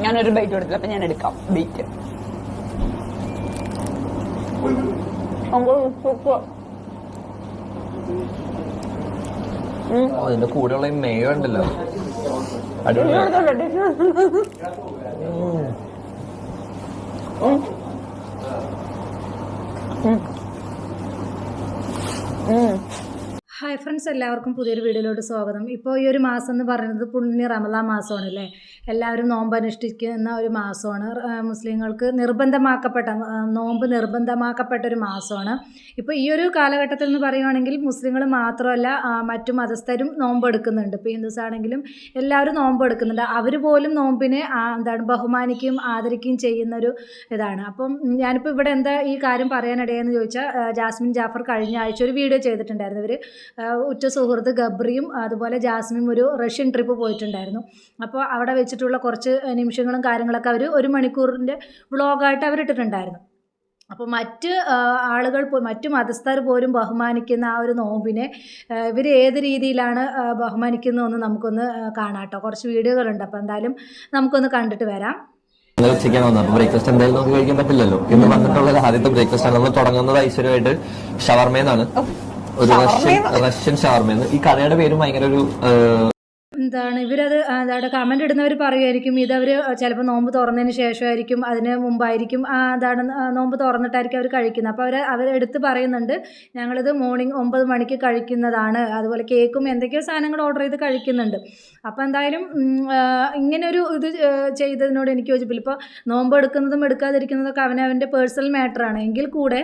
ഞാനൊരു ബൈറ്റ് കൊടുത്തില്ല, അപ്പൊ ഞാൻ എടുക്കാം ബൈറ്റ്. അതിന്റെ കൂടെയുള്ള മേയോ ഉണ്ടല്ലോ, അടിപൊളി. ഹായ് ഫ്രണ്ട്സ്, എല്ലാവർക്കും പുതിയൊരു വീഡിയോയിലോട്ട് സ്വാഗതം. ഇപ്പോൾ ഈ ഒരു മാസം എന്ന് പറയുന്നത് പുണ്യ റമദാൻ മാസമാണ് അല്ലേ. എല്ലാവരും നോമ്പ് അനുഷ്ഠിക്കുന്ന ഒരു മാസമാണ്. മുസ്ലിങ്ങൾക്ക് നോമ്പ് നിർബന്ധമാക്കപ്പെട്ട ഒരു മാസമാണ്. ഇപ്പോൾ ഈ ഒരു കാലഘട്ടത്തിൽ എന്ന് പറയുകയാണെങ്കിൽ മുസ്ലിങ്ങൾ മാത്രമല്ല മറ്റു മതസ്ഥരും നോമ്പ് എടുക്കുന്നുണ്ട്. ഇപ്പോൾ ഹിന്ദുസ് ആണെങ്കിലും എല്ലാവരും നോമ്പ് എടുക്കുന്നുണ്ട്. അവർ പോലും നോമ്പിനെ ബഹുമാനിക്കുകയും ആദരിക്കുകയും ചെയ്യുന്നൊരു ഇതാണ്. അപ്പം ഞാനിപ്പോൾ ഇവിടെ എന്താ ഈ കാര്യം പറയാനിടയെന്ന് ചോദിച്ചാൽ, ജാസ്മിൻ ജാഫർ കഴിഞ്ഞ ആഴ്ച ഒരു വീഡിയോ ചെയ്തിട്ടുണ്ടായിരുന്നു. ഇവർ ഉറ്റ സുഹൃത്ത് ഗബ്രിയും അതുപോലെ ജാസ്മിനും ഒരു റഷ്യൻ ട്രിപ്പ് പോയിട്ടുണ്ടായിരുന്നു. അപ്പോൾ അവിടെ വെച്ചിട്ടുള്ള കുറച്ച് നിമിഷങ്ങളും കാര്യങ്ങളൊക്കെ അവർ 1 മണിക്കൂറിൻ്റെ വ്ളോഗായിട്ട് അവരിട്ടിട്ടുണ്ടായിരുന്നു. അപ്പോൾ മറ്റു മതസ്ഥർ പോലും ബഹുമാനിക്കുന്ന ആ ഒരു നോമ്പിനെ ഇവർ ഏത് രീതിയിലാണ് ബഹുമാനിക്കുന്നതെന്ന് നമുക്കൊന്ന് കാണാട്ടോ. കുറച്ച് വീഡിയോകളുണ്ട്, അപ്പോൾ എന്തായാലും നമുക്കൊന്ന് കണ്ടിട്ട് വരാം. ഉച്ചയ്ക്കാണ് വന്നത്. ബ്രേക്ക്ഫാസ്റ്റ് എന്തായാലും നമുക്ക് കഴിക്കാൻ പറ്റില്ലല്ലോ. ഇന്ന് വന്നിട്ടുള്ള ആദ്യത്തെ ബ്രേക്ക്ഫാസ്റ്റ് ആണ്. നമ്മൾ തുടങ്ങുന്നത് ഐശ്വര്യമായിട്ട് ഷവർമയെന്നാണ്, ഒരു റഷ്യൻ ഷവർമയെന്ന്. ഈ കടയുടെ പേരും ഭയങ്കര ഒരു ഇവരത് കമൻ്റ് ഇടുന്നവർ പറയുമായിരിക്കും ഇതവർ ചിലപ്പോൾ നോമ്പ് തുറന്നതിന് ശേഷമായിരിക്കും, അതിന് മുമ്പായിരിക്കും നോമ്പ് തുറന്നിട്ടായിരിക്കും അവർ കഴിക്കുന്നത്. അപ്പോൾ അവരെടുത്ത് പറയുന്നുണ്ട്, ഞങ്ങളിത് മോർണിംഗ് 9 മണിക്ക് കഴിക്കുന്നതാണ്. അതുപോലെ കേക്കും എന്തൊക്കെയോ സാധനങ്ങൾ ഓർഡർ ചെയ്ത് കഴിക്കുന്നുണ്ട്. അപ്പോൾ എന്തായാലും ഇങ്ങനൊരു ഇത് ചെയ്തതിനോട് എനിക്ക് യോജിപ്പില്ല. ഇപ്പോൾ നോമ്പ് എടുക്കുന്നതും എടുക്കാതിരിക്കുന്നതൊക്കെ അവനവൻ്റെ പേഴ്സണൽ മാറ്ററാണ്. എങ്കിൽ കൂടെ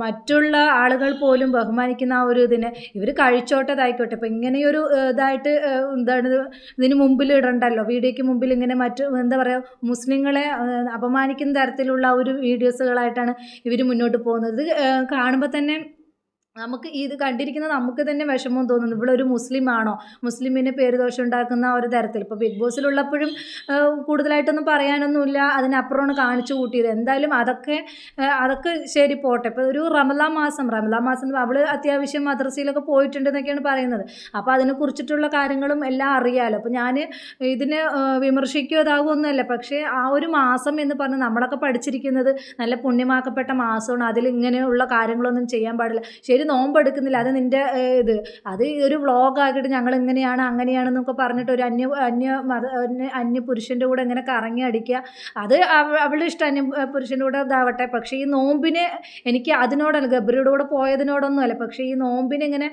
മറ്റുള്ള ആളുകൾ പോലും ബഹുമാനിക്കുന്ന ആ ഒരു ഇതിനെ ഇവർ കഴിച്ചോട്ടതായിക്കോട്ടെ. ഇപ്പോൾ ഇങ്ങനെയൊരു ഇതായിട്ട് ഇതിന് മുമ്പിൽ ഇടണ്ടല്ലോ, വീഡിയോയ്ക്ക് മുമ്പിൽ ഇങ്ങനെ എന്താ പറയുക, മുസ്ലിങ്ങളെ അപമാനിക്കുന്ന തരത്തിലുള്ള ഒരു വീഡിയോസുകളായിട്ടാണ് ഇവർ മുന്നോട്ട് പോകുന്നത്. കാണുമ്പോൾ തന്നെ നമുക്ക് ഇത് കണ്ടിരിക്കുന്നത് നമുക്ക് തന്നെ വിഷമം തോന്നുന്നു. ഇവിടെ ഒരു മുസ്ലിമാണോ, മുസ്ലിമിന് പേരുദോഷം ഉണ്ടാക്കുന്ന ഒരു തരത്തിൽ. ഇപ്പോൾ ബിഗ് ബോസിലുള്ളപ്പോഴും കൂടുതലായിട്ടൊന്നും പറയാനൊന്നുമില്ല, അതിനപ്പുറമാണ് കാണിച്ചു കൂട്ടിയത്. എന്തായാലും അതൊക്കെ ശരി പോട്ടെ. ഇപ്പോൾ ഒരു റമദാൻ മാസം അവൾ അത്യാവശ്യം മദ്രസയിലൊക്കെ പോയിട്ടുണ്ടെന്നൊക്കെയാണ് പറയുന്നത്. അപ്പോൾ അതിനെക്കുറിച്ചിട്ടുള്ള കാര്യങ്ങളും എല്ലാം അറിയാമല്ലോ. അപ്പോൾ ഞാൻ ഇതിനെ വിമർശിക്കുകയോ ഇതാകുമൊന്നുമല്ല. പക്ഷേ ആ ഒരു മാസം എന്ന് പറഞ്ഞ് നമ്മളൊക്കെ പഠിച്ചിരിക്കുന്നത് നല്ല പുണ്യമാക്കപ്പെട്ട മാസമാണ്. അതിൽ ഇങ്ങനെയുള്ള കാര്യങ്ങളൊന്നും ചെയ്യാൻ പാടില്ല. ശരി, നോമ്പെടുക്കുന്നില്ല, അത് നിൻ്റെ അത് ഒരു വ്ളോഗാക്കിയിട്ട് ഞങ്ങൾ ഇങ്ങനെയാണ് അങ്ങനെയാണെന്നൊക്കെ പറഞ്ഞിട്ട് ഒരു അന്യ പുരുഷൻ്റെ കൂടെ ഇങ്ങനെ കറങ്ങി അടിക്കുക, അത് അവളുടെ ഇഷ്ടം. അന്യ പുരുഷൻ്റെ കൂടെ ഇതാവട്ടെ. പക്ഷേ ഈ നോമ്പിനെ എനിക്ക് അതിനോടല്ല, ഗബ്രിയുടെ കൂടെ പോയതിനോടൊന്നും അല്ല, പക്ഷേ ഈ നോമ്പിനെ ഇങ്ങനെ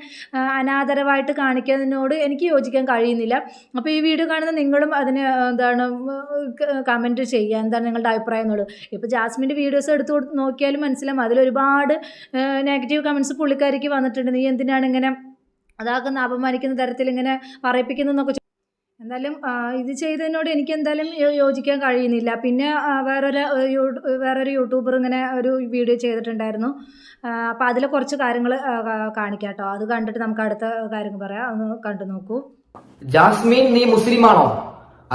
അനാദരവായിട്ട് കാണിക്കുന്നതിനോട് എനിക്ക് യോജിക്കാൻ കഴിയുന്നില്ല. അപ്പോൾ ഈ വീഡിയോ കാണുന്ന നിങ്ങളും അതിന് കമൻറ്റ് ചെയ്യുക, എന്താണ് നിങ്ങളുടെ അഭിപ്രായം എന്നുള്ളത്. ഇപ്പോൾ ജാസ്മിൻ്റെ വീഡിയോസ് എടുത്ത് നോക്കിയാലും മനസ്സിലാവും, അതിലൊരുപാട് നെഗറ്റീവ് കമൻറ്റ്സ് പുള്ളിക്കാരിക്ക് വന്നിട്ടുണ്ട്. നീ എന്തിനാണ് ഇങ്ങനെ അപമാനിക്കുന്ന തരത്തിൽ ഇങ്ങനെ പറയിപ്പിക്കുന്നതെന്നൊക്കെ. എന്തായാലും ഇത് ചെയ്തതിനോട് എനിക്ക് എന്തായാലും യോജിക്കാൻ കഴിയുന്നില്ല. പിന്നെ വേറൊരു യൂട്യൂബർ ഇങ്ങനെ ഒരു വീഡിയോ ചെയ്തിട്ടുണ്ടായിരുന്നു. അപ്പോൾ അതിൽ കുറച്ച് കാര്യങ്ങൾ കാണിക്കാം കേട്ടോ. അത് കണ്ടിട്ട് നമുക്ക് അടുത്ത കാര്യങ്ങൾ പറയാം. ഒന്ന് കണ്ടു നോക്കൂ. ജാസ്മിൻ, നീ മുസ്ലിമാണോ?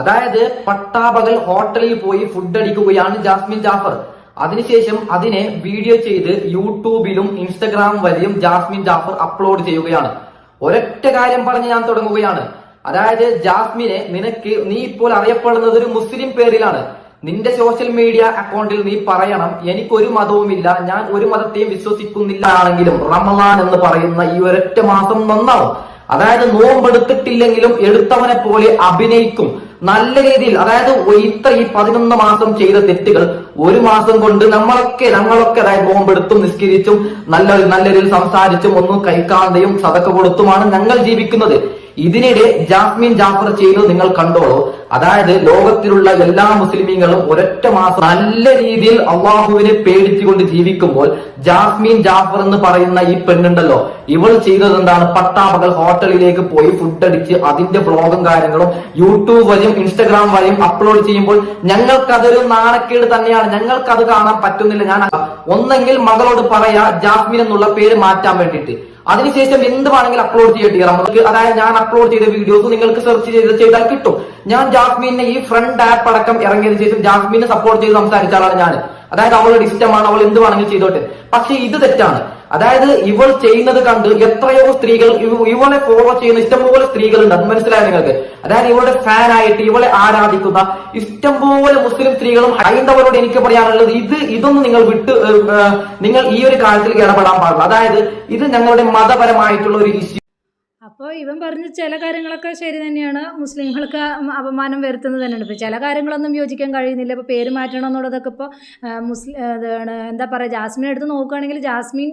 അതായത് പട്ടാപകൽ ഹോട്ടലിൽ പോയി ഫുഡ് അടിക്കുകയാണ് ജാസ്മിൻ ജാഫർ. അതിനുശേഷം അതിനെ വീഡിയോ ചെയ്ത് യൂട്യൂബിലും ഇൻസ്റ്റഗ്രാം വഴിയും ജാസ്മിൻ ജാഫർ അപ്ലോഡ് ചെയ്യുകയാണ്. ഒരൊറ്റ കാര്യം പറഞ്ഞ് ഞാൻ തുടങ്ങുകയാണ്. അതായത് ജാസ്മിനെ, നീ ഇപ്പോൾ അറിയപ്പെടുന്നത് ഒരു മുസ്ലിം പേരിലാണ്. നിന്റെ സോഷ്യൽ മീഡിയ അക്കൗണ്ടിൽ നീ പറയണം, എനിക്കൊരു മതവുമില്ല, ഞാൻ ഒരു മതത്തെയും വിശ്വസിക്കുന്നില്ല ആണെങ്കിലും റമളാൻ എന്ന് പറയുന്ന ഈ ഒരൊറ്റ മാസം നന്നാവും. അതായത് നോമ്പെടുത്തിട്ടില്ലെങ്കിലും എടുത്തവനെ പോലെ അഭിനയിക്കും നല്ല രീതിയിൽ. അതായത് ഈ 11 മാസം ചെയ്ത തെറ്റുകൾ 1 മാസം കൊണ്ട് നമ്മളൊക്കെ അതായത് നോമ്പെടുത്തും നിസ്കരിച്ചും നല്ല രീതിയിൽ സംസാരിച്ചും ഒന്നും കഴിക്കാതെയും സദക്ക കൊടുത്തുമാണ് ഞങ്ങൾ ജീവിക്കുന്നത്. ഇതിനിടെ ജാസ്മിൻ ജാഫർ ചെയ്തത് നിങ്ങൾ കണ്ടോളൂ. അതായത് ലോകത്തിലുള്ള എല്ലാ മുസ്ലിമീങ്ങളും ഒരൊറ്റ മാസം നല്ല രീതിയിൽ അള്ളാഹുവിനെ പേടിച്ചുകൊണ്ട് ജീവിക്കുമ്പോൾ ജാസ്മിൻ ജാഫർ എന്ന് പറയുന്ന ഈ പെണ്ണുണ്ടല്ലോ, ഇവൾ ചെയ്തത് എന്താണ്? പട്ടാപകൽ ഹോട്ടലിലേക്ക് പോയി ഫുഡ് അടിച്ച് അതിന്റെ വ്ളോഗും കാര്യങ്ങളും യൂട്യൂബ് വഴിയും ഇൻസ്റ്റഗ്രാം വഴിയും അപ്ലോഡ് ചെയ്യുമ്പോൾ ഞങ്ങൾക്കതൊരു നാണക്കേട് തന്നെയാണ്. ഞങ്ങൾക്കത് കാണാൻ പറ്റുന്നില്ല. ഞാൻ ഒന്നെങ്കിൽ മകളോട് പറയാ ജാസ്മിൻ എന്നുള്ള പേര് മാറ്റാൻ വേണ്ടിയിട്ട്, അതിനുശേഷം എന്ത് വേണമെങ്കിലും അപ്ലോഡ് ചെയ്യട്ടെ. നമുക്ക് അതായത് ഞാൻ അപ്ലോഡ് ചെയ്ത വീഡിയോസ് നിങ്ങൾക്ക് സെർച്ച് ചെയ്താൽ കിട്ടും. ഞാൻ ജാസ്മിനെ ഈ ഫ്രണ്ട് ആപ്പ് അടക്കം ഇറങ്ങിയതിനു ശേഷം ജാസ്മിനെ സപ്പോർട്ട് ചെയ്ത് സംസാരിച്ച ആളാണ് ഞാൻ. അതായത് അവളുടെ ഇഷ്ടമാണ്, അവൾ എന്ത് വേണമെങ്കിലും ചെയ്തോട്ടെ. പക്ഷെ ഇത് തെറ്റാണ്. അതായത് ഇവൾ ചെയ്യുന്നത് കണ്ട് എത്രയോ സ്ത്രീകൾ ഇവളെ ഫോളോ ചെയ്യുന്ന ഇഷ്ടംപോലെ സ്ത്രീകളുണ്ട്. അത് മനസ്സിലായോ നിങ്ങൾക്ക്? അതായത് ഇവളുടെ ഫാൻ ആയിട്ട് ഇവളെ ആരാധിക്കുന്ന ഇഷ്ടംപോലെ മുസ്ലിം സ്ത്രീകളും ഹൈന്ദവരോട് എനിക്ക് പറയാനുള്ളത് ഇതൊന്നും നിങ്ങൾ നിങ്ങൾ ഈ ഒരു കാര്യത്തിൽ ഇടപെടാൻ പാടില്ല. അതായത് ഇത് ഞങ്ങളുടെ മതപരമായിട്ടുള്ള ഒരു ഇഷ്യൂ. അപ്പോൾ ഇവൻ പറഞ്ഞ ചില കാര്യങ്ങളൊക്കെ ശരി തന്നെയാണ്, മുസ്ലിങ്ങൾക്ക് അപമാനം വരുത്തുന്നത് തന്നെയാണ്. ഇപ്പോൾ ചില കാര്യങ്ങളൊന്നും യോജിക്കാൻ കഴിയുന്നില്ല. ഇപ്പോൾ പേര് മാറ്റണം എന്നുള്ളതൊക്കെ ഇപ്പോൾ എന്താ പറയുക, ജാസ്മിൻ എടുത്ത് നോക്കുകയാണെങ്കിൽ ജാസ്മിൻ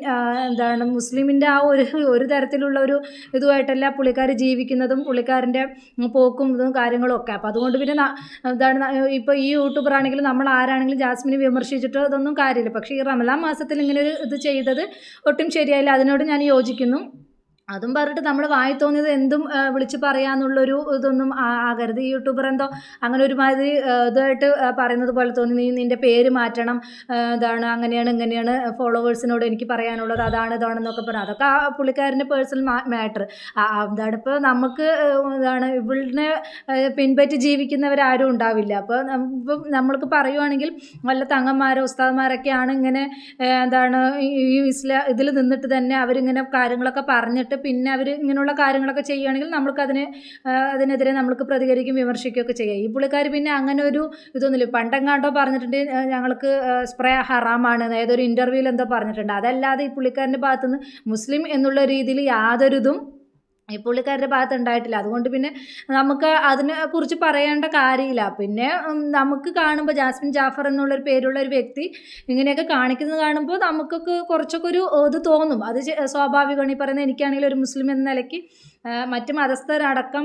മുസ്ലിമിൻ്റെ ആ ഒരു തരത്തിലുള്ള ഒരു ഇതുമായിട്ടല്ല പുള്ളിക്കാർ ജീവിക്കുന്നതും പുള്ളിക്കാരൻ്റെ പോക്കും ഇതും കാര്യങ്ങളും ഒക്കെ. അപ്പോൾ അതുകൊണ്ട് പിന്നെ ഇപ്പോൾ ഈ യൂട്യൂബർ ആണെങ്കിലും നമ്മൾ ആരാണെങ്കിലും ജാസ്മിനെ വിമർശിച്ചിട്ട് അതൊന്നും കാര്യമില്ല. പക്ഷേ ഈ റമദാൻ മാസത്തിൽ ഇങ്ങനെ ഒരു ഇത് ചെയ്തത് ഒട്ടും ശരിയായില്ല. അതിനോട് ഞാൻ യോജിക്കുന്നു. അതും പറഞ്ഞിട്ട് നമ്മൾ വായി തോന്നിയത് എന്തും വിളിച്ച് പറയാന്നുള്ളൊരു ഇതൊന്നും ആകരുത്. ഈ യൂട്യൂബർ എന്തോ അങ്ങനെ ഒരുമാതിരി ഇതായിട്ട് പറയുന്നത് പോലെ തോന്നി. നിൻ്റെ പേര് മാറ്റണം, അങ്ങനെയാണ് ഇങ്ങനെയാണ് ഫോളോവേഴ്സിനോട് എനിക്ക് പറയാനുള്ളത്, ഇതാണെന്നൊക്കെ പറഞ്ഞു. അതൊക്കെ ആ പുള്ളിക്കാരൻ്റെ പേഴ്സണൽ മാറ്റർ. ഇപ്പോൾ നമുക്ക് ഇവളിനെ പിൻപറ്റി ജീവിക്കുന്നവരാരും ഉണ്ടാവില്ല. അപ്പോൾ നമ്മൾക്ക് പറയുവാണെങ്കിൽ വല്ല തങ്ങന്മാരോ ഉസ്താദ്മാരൊക്കെയാണ് ഇങ്ങനെ ഈ ഇതിൽ നിന്നിട്ട് തന്നെ അവരിങ്ങനെ കാര്യങ്ങളൊക്കെ പറഞ്ഞിട്ട് പിന്നെ അവർ ഇങ്ങനെയുള്ള കാര്യങ്ങളൊക്കെ ചെയ്യുകയാണെങ്കിൽ അതിനെതിരെ നമ്മൾക്ക് പ്രതികരിക്കും, വിമർശിക്കുകയൊക്കെ ചെയ്യാം. ഈ പുള്ളിക്കാർ പിന്നെ അങ്ങനെ ഒരു ഇതൊന്നുമില്ല. പണ്ടെങ്ങാണ്ടോ പറഞ്ഞിട്ടുണ്ട് ഞങ്ങൾക്ക് സ്പ്രേ ഹറാമാണ്, ഏതൊരു ഇൻ്റർവ്യൂവിൽ എന്തോ പറഞ്ഞിട്ടുണ്ട്. അതല്ലാതെ ഈ പുള്ളിക്കാരൻ്റെ ഭാഗത്തുനിന്ന് മുസ്ലിം എന്നുള്ള രീതിയിൽ യാതൊരു ഇതും ഈ പുള്ളിക്കാരുടെ ഭാഗത്ത് ഉണ്ടായിട്ടില്ല. അതുകൊണ്ട് പിന്നെ നമുക്ക് അതിനെക്കുറിച്ച് പറയേണ്ട കാര്യമില്ല. പിന്നെ നമുക്ക് കാണുമ്പോൾ ജാസ്മിൻ ജാഫർ എന്നുള്ളൊരു പേരുള്ള ഒരു വ്യക്തി ഇങ്ങനെയൊക്കെ കാണിക്കുന്നത് കാണുമ്പോൾ നമുക്കൊക്കെ കുറച്ചൊക്കെ ഒരു ഇത് തോന്നും. അത് സ്വാഭാവികമാണ്. ഈ പറയുന്നത് എനിക്കാണെങ്കിൽ ഒരു മുസ്ലിം എന്ന നിലയ്ക്ക് മറ്റ് മതസ്ഥരടക്കം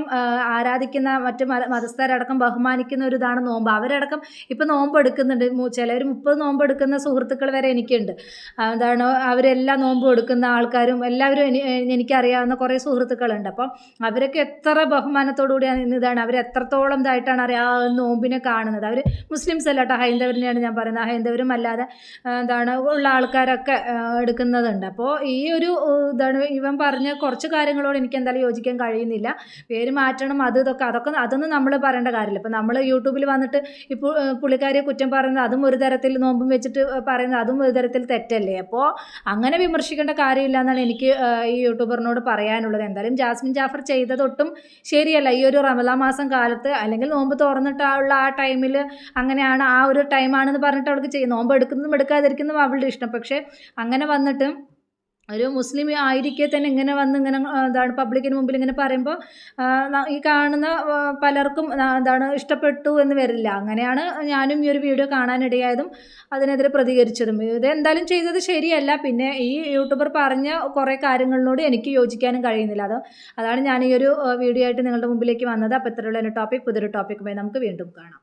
ആരാധിക്കുന്ന മറ്റ് മതസ്ഥരടക്കം ബഹുമാനിക്കുന്ന ഒരു ഇതാണ് നോമ്പ്. അവരടക്കം ഇപ്പം നോമ്പ് എടുക്കുന്നുണ്ട്. ചിലർ 30 നോമ്പ് എടുക്കുന്ന സുഹൃത്തുക്കൾ വരെ എനിക്കുണ്ട്. അവരെല്ലാം നോമ്പ് എടുക്കുന്ന ആൾക്കാരും എല്ലാവരും എനിക്കറിയാവുന്ന കുറേ സുഹൃത്തുക്കളുണ്ട്. അപ്പം അവരൊക്കെ എത്ര ബഹുമാനത്തോടു കൂടിയാണ് അവരെത്രത്തോളം ഇതായിട്ടാണ് നോമ്പിനെ കാണുന്നത്. അവർ മുസ്ലിംസ് അല്ല കേട്ടോ, ഹൈന്ദവരിനെയാണ് ഞാൻ പറയുന്നത്. ഹൈന്ദവരും അല്ലാതെ ഉള്ള ആൾക്കാരൊക്കെ എടുക്കുന്നതുണ്ട്. അപ്പോൾ ഈ ഒരു ഇവൻ പറഞ്ഞ കുറച്ച് കാര്യങ്ങളോട് എനിക്ക് എന്തായാലും യോജിക്കാൻ കഴിയുന്നില്ല. പേര് മാറ്റണം അതൊന്നും നമ്മൾ പറയേണ്ട കാര്യമില്ല. ഇപ്പം നമ്മൾ യൂട്യൂബിൽ വന്നിട്ട് ഇപ്പോൾ പുള്ളിക്കാരിയെ കുറ്റം പറയുന്നത് അതും ഒരു തരത്തിൽ നോമ്പും വെച്ചിട്ട് പറയുന്നത് അതും ഒരു തരത്തിൽ തെറ്റല്ലേ. അപ്പോൾ അങ്ങനെ വിമർശിക്കേണ്ട കാര്യമില്ല എന്നാണ് എനിക്ക് ഈ യൂട്യൂബറിനോട് പറയാനുള്ളത്. എന്തായാലും ജാസ്മിൻ ജാഫർ ചെയ്തതൊട്ടും ശരിയല്ല. ഈ ഒരു റമദാൻ മാസം കാലത്ത് അല്ലെങ്കിൽ നോമ്പ് തുറന്നിട്ടുള്ള ആ ടൈമിൽ അങ്ങനെയാണ് ആ ഒരു ടൈമാണെന്ന് പറഞ്ഞിട്ട് അവൾക്ക് ചെയ്യും. നോമ്പ് എടുക്കുന്നതും എടുക്കാതിരിക്കുന്നതും അവളുടെ ഇഷ്ടം. പക്ഷേ അങ്ങനെ വന്നിട്ട് ഒരു മുസ്ലിം ആയിരിക്കെ തന്നെ ഇങ്ങനെ പബ്ലിക്കിന് മുമ്പിൽ ഇങ്ങനെ പറയുമ്പോൾ ഈ കാണുന്ന പലർക്കും ഇഷ്ടപ്പെട്ടു എന്ന് വരില്ല. അങ്ങനെയാണ് ഞാനും ഈ ഒരു വീഡിയോ കാണാനിടയായതും അതിനെതിരെ പ്രതികരിച്ചതും. ഇത് എന്തായാലും ചെയ്തത് ശരിയല്ല. പിന്നെ ഈ യൂട്യൂബർ പറഞ്ഞ കുറേ കാര്യങ്ങളിനോട് എനിക്ക് യോജിക്കാനും കഴിയുന്നില്ല. അതാണ് ഞാൻ ഈ ഒരു വീഡിയോ ആയിട്ട് നിങ്ങളുടെ മുമ്പിലേക്ക് വന്നത്. അപ്പോൾ ഇത്രയുള്ള ടോപ്പിക് പുതിയൊരു ടോപ്പിക്കുമായി നമുക്ക് വീണ്ടും കാണാം.